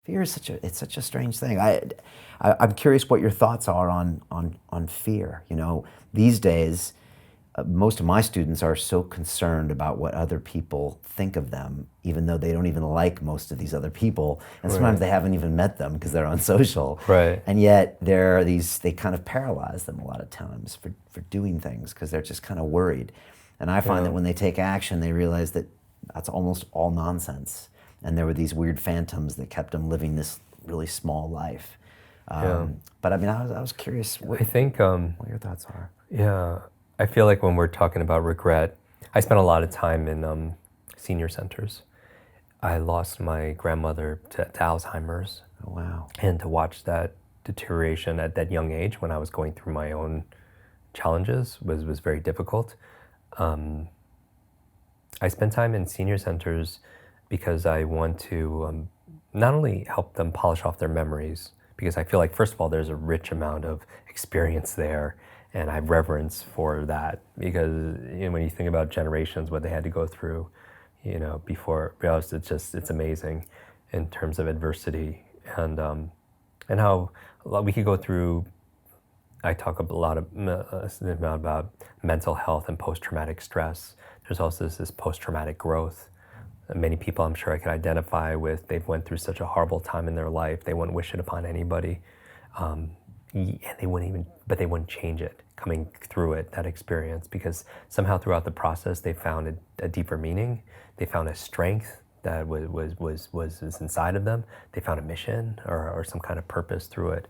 Fear is such a strange thing. I'm curious what your thoughts are on fear. You know, these days, most of my students are so concerned about what other people think of them, even though they don't even like most of these other people, and sometimes Right. they haven't even met them because they're unsocial. Right. And yet there are these, they kind of paralyze them a lot of times for doing things because they're just kind of worried. And I find Yeah. that when they take action, they realize that that's almost all nonsense. And there were these weird phantoms that kept them living this really small life. Yeah. But I mean, I was curious I think, what your thoughts are. yeah, I feel like when we're talking about regret, I spent a lot of time in senior centers. I lost my grandmother to Alzheimer's, Oh, wow. and to watch that deterioration at that young age when I was going through my own challenges was very difficult. I spend time in senior centers because I want to not only help them polish off their memories, because I feel like, first of all, there's a rich amount of experience there, and I have reverence for that, because when you think about generations, what they had to go through, before, it's amazing in terms of adversity, and how we could go through. I talk a lot about mental health and post-traumatic stress. There's also this post-traumatic growth. Many people, I'm sure I can identify with, they've went through such a horrible time in their life, they wouldn't wish it upon anybody. And but they wouldn't change it, coming through it, that experience, because somehow throughout the process, they found a deeper meaning. They found a strength that was inside of them. They found a mission or some kind of purpose through it.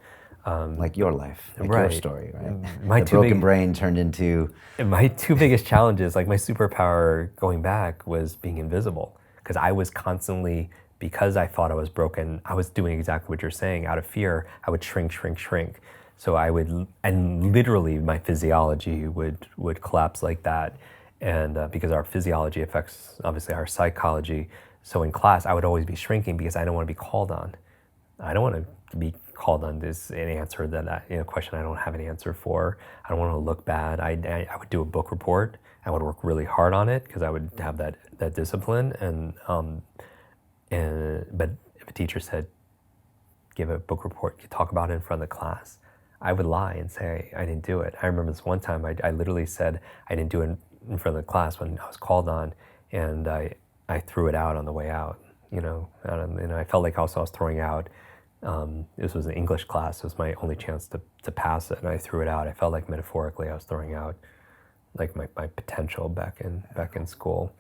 Like your life, like your Right. story, right? My The two broken big, brain turned into, my two biggest challenges, like my superpower going back, was being invisible, because I was constantly, because I thought I was broken, I was doing exactly what you're saying. Out of fear, I would shrink, shrink, shrink. So and literally my physiology would collapse like that. And because our physiology affects obviously our psychology. So in class, I would always be shrinking because I don't want to be called on. I don't want to be called on this an answer question I don't have an answer for. I don't want to look bad. I would do a book report. I would work really hard on it because I would have that discipline. But if a teacher said, give a book report, you talk about it in front of the class, I would lie and say I didn't do it. I remember this one time I literally said I didn't do it in front of the class when I was called on, and I threw it out on the way out. I felt like also I was throwing out. This was an English class. It was my only chance to pass it, and I threw it out. I felt like metaphorically I was throwing out like my potential back in school.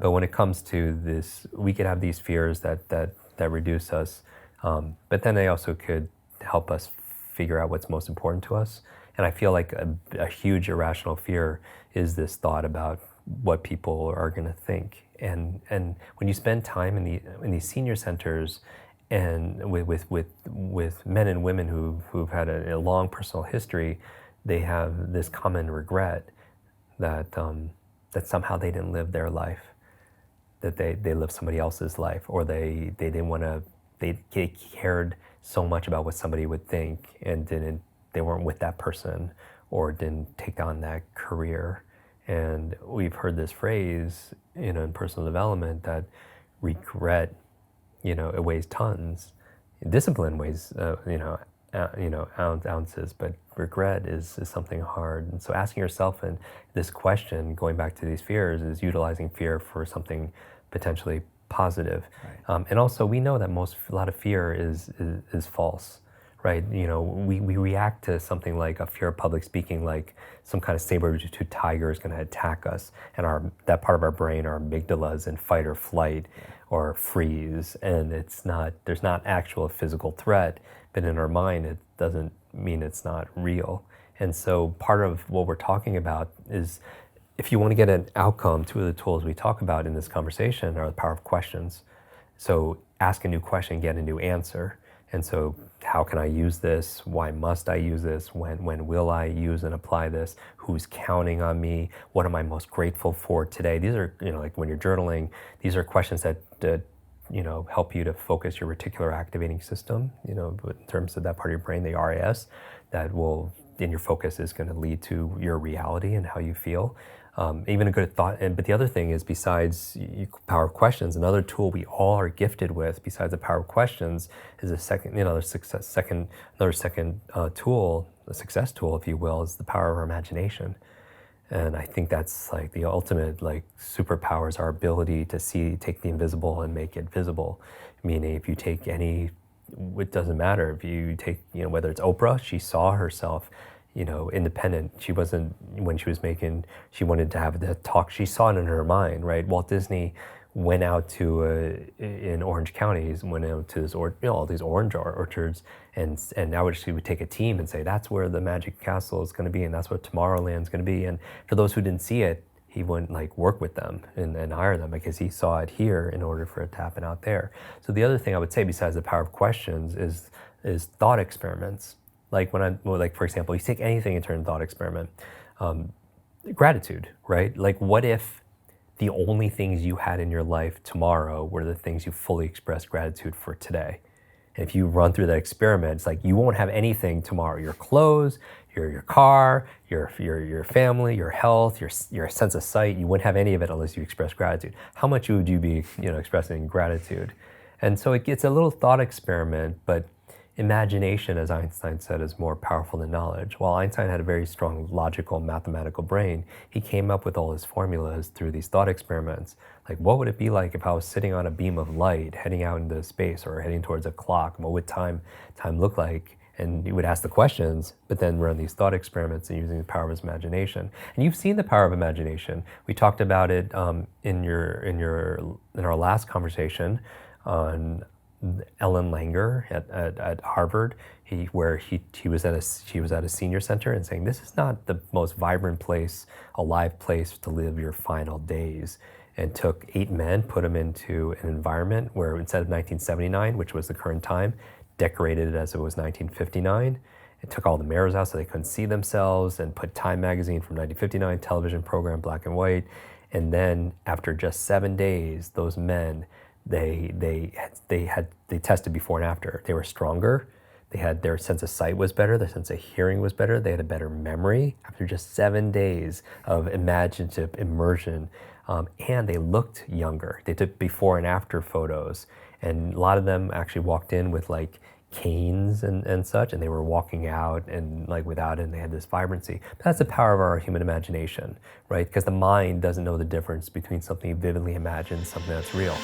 But when it comes to this, we could have these fears that reduce us, but then they also could help us figure out what's most important to us. And I feel like a huge irrational fear is this thought about what people are going to think. And when you spend time in these senior centers, and with men and women who've had a long personal history, they have this common regret that that somehow they didn't live their life, that they lived somebody else's life, or they didn't want to, they cared so much about what somebody would think, and they weren't with that person, or didn't take on that career. And we've heard this phrase, in personal development, that regret, it weighs tons. Discipline weighs, ounces, but regret is something hard. And so asking yourself, and this question, going back to these fears, is utilizing fear for something potentially positive. right. And also, we know that a lot of fear is false, right? We react to something like a fear of public speaking, like some kind of saber-toothed tiger is going to attack us, and that part of our brain, our amygdala, is in fight or flight, or freeze, and there's not actual physical threat, but in our mind, it doesn't mean it's not real. And so part of what we're talking about is, if you want to get an outcome, two of the tools we talk about in this conversation are the power of questions. So ask a new question, get a new answer. And so how can I use this? Why must I use this? When will I use and apply this? Who's counting on me? What am I most grateful for today? These are, like when you're journaling, these are questions that help you to focus your reticular activating system, in terms of that part of your brain, the RAS, that will, in your focus, is going to lead to your reality and how you feel. Even a good thought. But the other thing is, besides power of questions, another tool we all are gifted with, besides the power of questions, is a second, another second tool, a success tool, if you will, is the power of our imagination. And I think that's like the ultimate like superpower, is our ability to take the invisible and make it visible. Meaning, if you take any, it doesn't matter if you take, whether it's Oprah, she saw herself, independent. She wasn't, when she was making, she wanted to have the talk, she saw it in her mind, right? Walt Disney went out to, in Orange County, went out to this, all these orange orchards, and now she would take a team and say, that's where the Magic Castle is going to be, and that's what Tomorrowland's going to be. And for those who didn't see it, he wouldn't like work with them and hire them, because he saw it here in order for it to happen out there. So the other thing I would say, besides the power of questions, is thought experiments. Like for example, you take anything and turn thought experiment. Gratitude, right? Like, what if the only things you had in your life tomorrow were the things you fully expressed gratitude for today? And if you run through that experiment, it's like you won't have anything tomorrow. Your clothes, your car, your family, your health, your sense of sight, you wouldn't have any of it unless you express gratitude. How much would you be, expressing gratitude? And so it's a little thought experiment, but imagination, as Einstein said, is more powerful than knowledge. While Einstein had a very strong logical, mathematical brain, he came up with all his formulas through these thought experiments. Like, what would it be like if I was sitting on a beam of light heading out into space, or heading towards a clock? What would time look like? And he would ask the questions, but then run these thought experiments and using the power of his imagination. And you've seen the power of imagination. We talked about it in our last conversation on Ellen Langer at Harvard, she was at a senior center and saying, this is not the most vibrant place, alive place to live your final days. And took 8 men, put them into an environment where instead of 1979, which was the current time, decorated it as it was 1959. It took all the mirrors out so they couldn't see themselves, and put Time magazine from 1959, television program, black and white. And then after just 7 days, those men, they tested before and after. They were stronger. Their sense of sight was better. Their sense of hearing was better. They had a better memory after just 7 days of imaginative immersion. And they looked younger. They took before and after photos. And a lot of them actually walked in with like canes and such, and they were walking out and like without it, and they had this vibrancy. But that's the power of our human imagination, right? Because the mind doesn't know the difference between something you vividly imagine and something that's real.